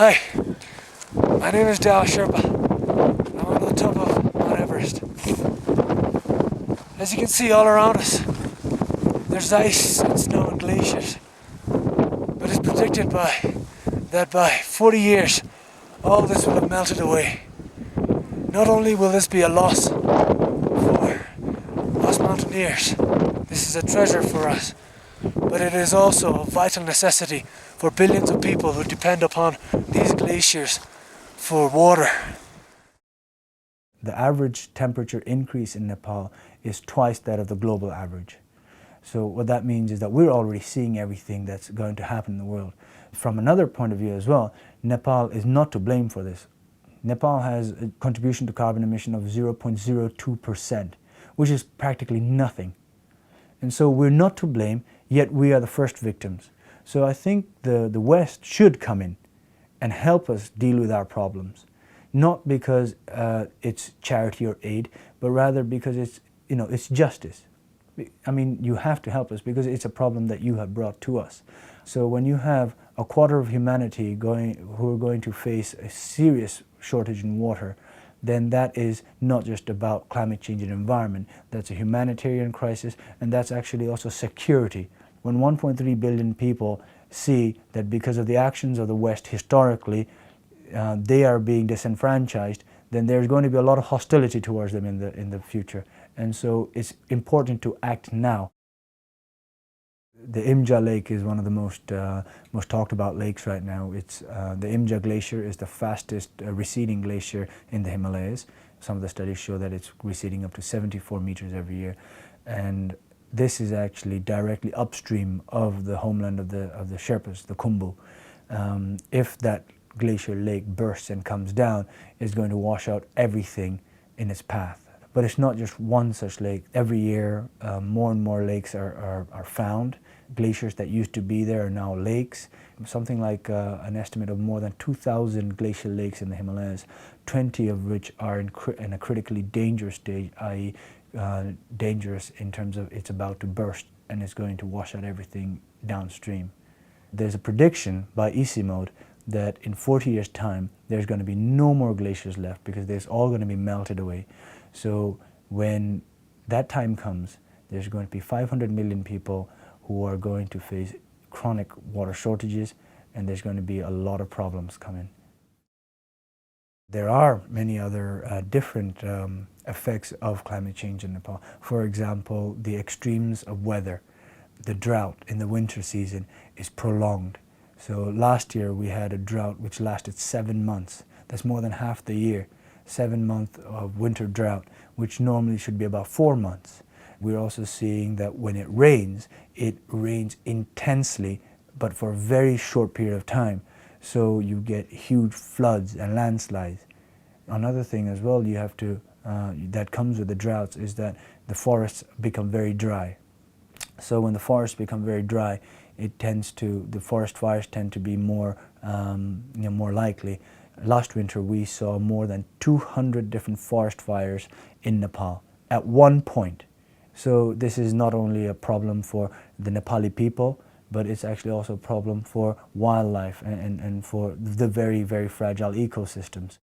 Hi, my name is Dawa Sherpa. I'm on the top of Mount Everest. As you can see all around us, there's ice and snow and glaciers. But it's predicted that by 40 years, all this will have melted away. Not only will this be a loss for us mountaineers, this is a treasure for us, but it is also a vital necessity for billions of people who depend upon these glaciers for water. The average temperature increase in Nepal is twice that of the global average. So what that means is that we're already seeing everything that's going to happen in the world. From another point of view as well, Nepal is not to blame for this. Nepal has a contribution to carbon emission of 0.02%, which is practically nothing. And so we're not to blame, yet we are the first victims. So I think the West should come in and help us deal with our problems. Not because it's charity or aid, but rather because it's justice. I mean, you have to help us because it's a problem that you have brought to us. So when you have a quarter of humanity who are going to face a serious shortage in water, then that is not just about climate change and environment. That's a humanitarian crisis, and that's actually also security. When 1.3 billion people see that because of the actions of the West historically, they are being disenfranchised, then there's going to be a lot of hostility towards them in the future. And so it's important to act now. The Imja Lake is one of the most talked about lakes right now. It's the Imja Glacier is the fastest receding glacier in the Himalayas. Some of the studies show that it's receding up to 74 meters every year, and this is actually directly upstream of the homeland of the Sherpas, the Khumbu. If that glacier lake bursts and comes down, it's going to wash out everything in its path. But it's not just one such lake. Every year, more and more lakes are found. Glaciers that used to be there are now lakes. Something like an estimate of more than 2,000 glacial lakes in the Himalayas, 20 of which are in a critically dangerous stage, i.e. Dangerous in terms of it's about to burst and it's going to wash out everything downstream. There's a prediction by ICIMOD that in 40 years' time, there's going to be no more glaciers left because they're all going to be melted away. So when that time comes, there's going to be 500 million people who are going to face chronic water shortages, and there's going to be a lot of problems coming. There are many other different effects of climate change in Nepal. For example, the extremes of weather. The drought in the winter season is prolonged. So last year we had a drought which lasted 7 months. That's more than half the year. 7 months of winter drought, which normally should be about 4 months. We're also seeing that when it rains intensely, but for a very short period of time. So you get huge floods and landslides. Another thing as well you have to, that comes with the droughts is that the forests become very dry. So when the forests become very dry, the forest fires tend to be more likely. Last winter we saw more than 200 different forest fires in Nepal at one point. So this is not only a problem for the Nepali people, but it's actually also a problem for wildlife and for the very, very fragile ecosystems.